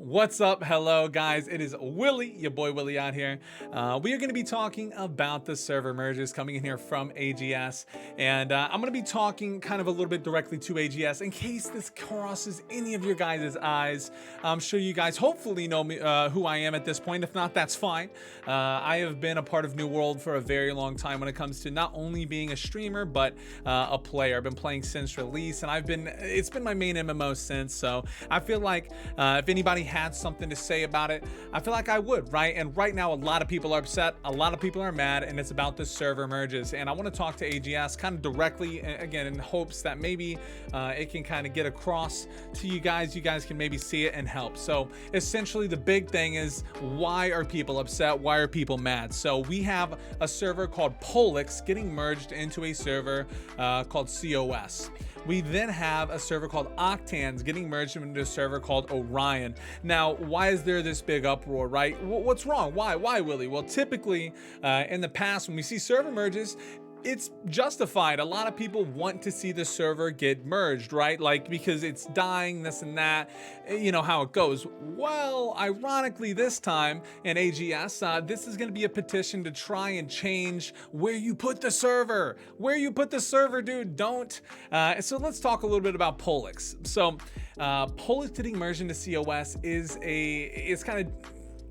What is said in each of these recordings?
What's up? Hello, guys. It is Willie, your boy Willie out here. We are going to be talking about the server merges coming in here from AGS. And I'm going to be talking kind of a little bit directly to AGS in case this crosses any of your guys' eyes. I'm sure you guys hopefully know me, who I am at this point. If not, that's fine. I have been a part of New World for a very long time when it comes to not only being a streamer, but a player. I've been playing since release, and it's been my main MMO since. So I feel like if anybody had something to say about it, I feel like I would, right? And right now, a lot of people are upset, a lot of people are mad, and it's about the server merges. And I want to talk to AGS kind of directly, again, in hopes that maybe it can kind of get across to you guys. You guys can maybe see it and help. So essentially, the big thing is, why are people upset? Why are people mad? So we have a server called Polix getting merged into a server called COS. We then have a server called Octans getting merged into a server called Orion. Now, why is there this big uproar, right? What's wrong? Why, Willie? Well, typically in the past, when we see server merges, it's justified. A lot of people want to see the server get merged, right? Like, because it's dying, this and that, you know how it goes. Well, ironically, this time in AGS, this is going to be a petition to try and change where you put the server. Where you put the server, dude, don't. So let's talk a little bit about Polix. So Polix getting merged into COS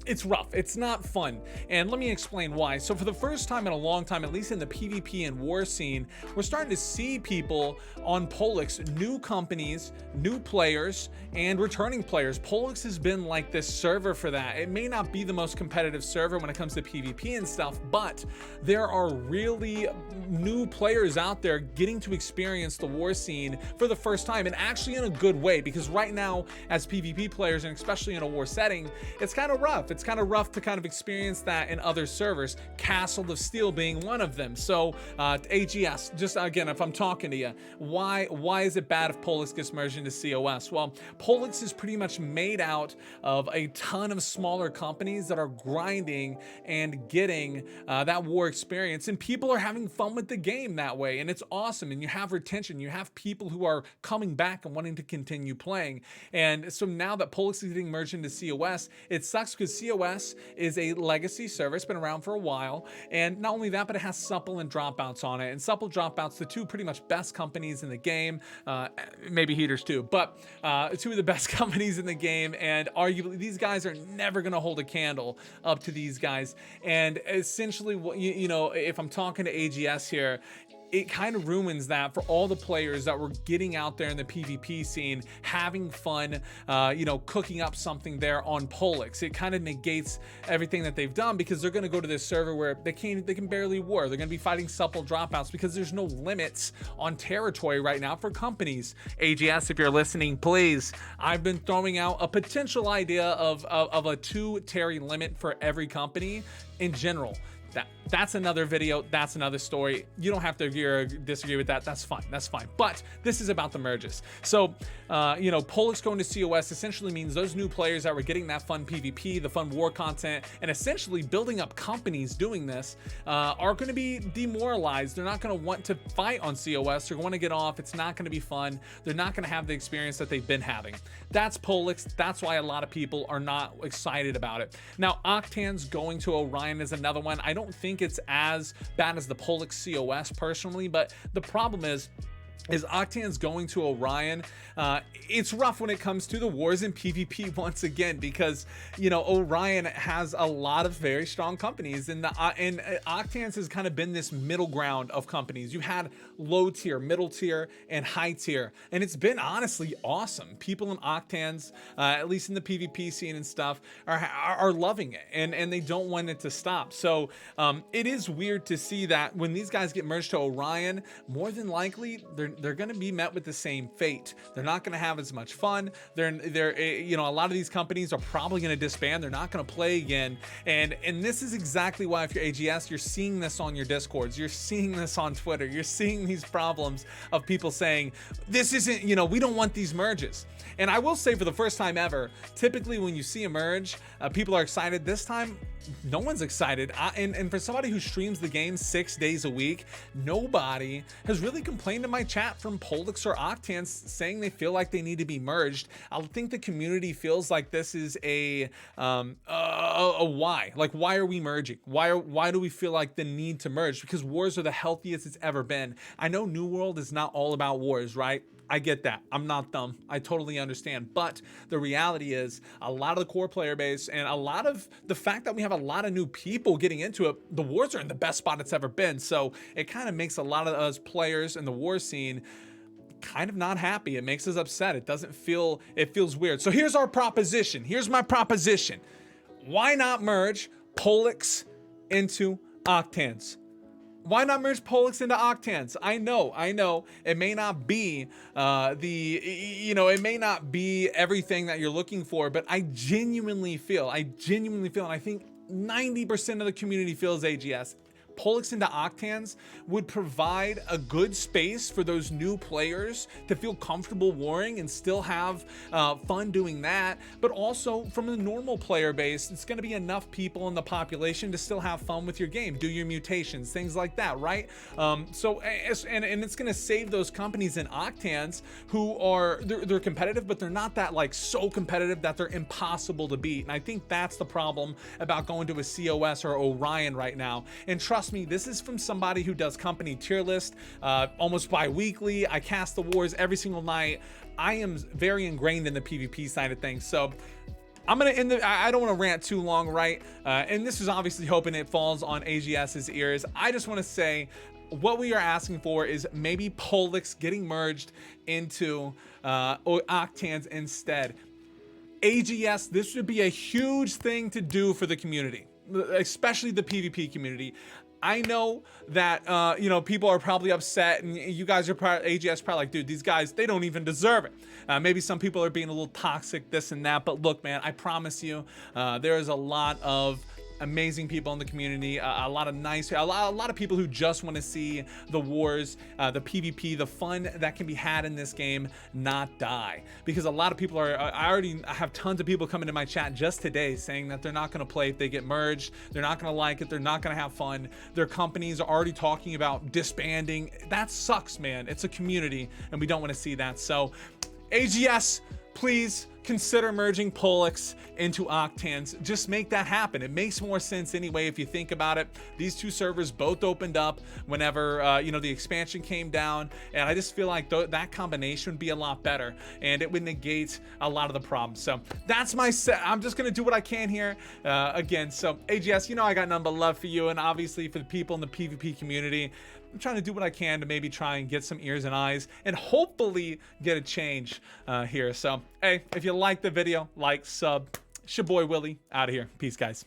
it's rough. It's not fun. And let me explain why. So for the first time in a long time, at least in the PvP and war scene, we're starting to see people on Polix, new companies, new players, and returning players. Polix has been like this server for that. It may not be the most competitive server when it comes to PvP and stuff, but there are really new players out there getting to experience the war scene for the first time, and actually in a good way, because right now, as PvP players, and especially in a war setting, it's kind of rough. It's kind of rough to kind of experience that in other servers, Castle of Steel being one of them. So AGS, just again, if I'm talking to you, why is it bad if Polix gets merged into COS? Well, Polix is pretty much made out of a ton of smaller companies that are grinding and getting that war experience, and people are having fun with the game that way, and it's awesome. And you have retention, you have people who are coming back and wanting to continue playing. And so now that Polix is getting merged into COS, it sucks because COS is a legacy server. It's been around for a while, and not only that, but it has Supple and Dropouts on it. And Supple, Dropouts, the two pretty much best companies in the game, maybe Heaters too, but two of the best companies in the game, and arguably these guys are never going to hold a candle up to these guys. And essentially, you know, if I'm talking to AGS here, it kind of ruins that for all the players that were getting out there in the PvP scene, having fun, you know, cooking up something there on Polix. It kind of negates everything that they've done, because they're going to go to this server where they can barely war. They're going to be fighting Supple, Dropouts, because there's no limits on territory right now for companies. AGS, if you're listening, please. I've been throwing out a potential idea of a 2 terry limit for every company in general. That's another video. That's another story. You don't have to agree or disagree with that. That's fine. That's fine. But this is about the merges. So, you know, Polix going to COS essentially means those new players that were getting that fun PvP, the fun war content, and essentially building up companies doing this are going to be demoralized. They're not going to want to fight on COS. They're going to get off. It's not going to be fun. They're not going to have the experience that they've been having. That's Polix. That's why a lot of people are not excited about it. Now, Octans going to Orion is another one. I don't think it's as bad as the Polix COS personally, but the problem is Octans going to Orion. It's rough when it comes to the wars in PvP once again, because, you know, Orion has a lot of very strong companies, and Octans has kind of been this middle ground of companies. You had low tier, middle tier, and high tier, and it's been honestly awesome. People in Octans, at least in the PvP scene and stuff, are loving it, and they don't want it to stop. So it is weird to see that when these guys get merged to Orion, more than likely they're going to be met with the same fate. They're not going to have as much fun. They're you know, a lot of these companies are probably going to disband. They're not going to play again. And this is exactly why, if you're AGS, you're seeing this on your Discords. You're seeing this on Twitter. You're seeing these problems of people saying, this isn't, you know, we don't want these merges. And I will say, for the first time ever, typically when you see a merge, people are excited. This time, no one's excited. And for somebody who streams the game 6 days a week, nobody has really complained in my chat from Polix or Octans saying they feel like they need to be merged. I think the community feels like this is a why. Like, why are we merging? Why do we feel like the need to merge? Because wars are the healthiest it's ever been. I know New World is not all about wars, right? I get that. I'm not dumb. I totally understand. But the reality is a lot of the core player base and a lot of the fact that we have a lot of new people getting into it, the wars are in the best spot it's ever been. So it kind of makes a lot of us players in the war scene kind of not happy. It makes us upset. It doesn't feel, it feels weird. So here's our proposition. Here's my proposition. Why not merge Polix into Octans? Why not merge Polix into Octans? I know it may not be it may not be everything that you're looking for, but I genuinely feel, and I think 90% of the community feels AGS. Polix into Octans would provide a good space for those new players to feel comfortable warring and still have fun doing that. But also from the normal player base, it's going to be enough people in the population to still have fun with your game, do your mutations, things like that, right? And it's going to save those companies in Octans who are they're competitive, but they're not that like so competitive that they're impossible to beat. And I think that's the problem about going to a COS or Orion right now. And trust me, this is from somebody who does company tier list almost bi-weekly. I cast the wars every single night. I am very ingrained in the PvP side of things. So I'm gonna end I don't want to rant too long, right? And this is obviously hoping it falls on AGS's ears. I just want to say what we are asking for is maybe Polix getting merged into Octans instead. AGS, this would be a huge thing to do for the community, especially the PvP community. I know that, people are probably upset, and you guys are AGS probably like, dude, these guys, they don't even deserve it. Maybe some people are being a little toxic, this and that, but look, man, I promise you, there is a lot of amazing people in the community, a lot of people who just want to see the wars, the PvP, the fun that can be had in this game not die. Because a lot of people are, I have tons of people coming to my chat just today saying that they're not going to play if they get merged, they're not going to like it, they're not going to have fun, their companies are already talking about disbanding. That sucks, man. It's a community and we don't want to see that. So AGS, please consider merging Polix into Octans. Just make that happen. It makes more sense anyway if you think about it. These two servers both opened up whenever the expansion came down, and I just feel like that combination would be a lot better and it would negate a lot of the problems. So that's my set. I'm just gonna do what I can here again. So AGS, I got nothing but love for you, and obviously for the people in the PvP community. I'm trying to do what I can to maybe try and get some ears and eyes and hopefully get a change here. So, hey, if you like the video, like, sub. It's your boy Willie, out of here. Peace, guys.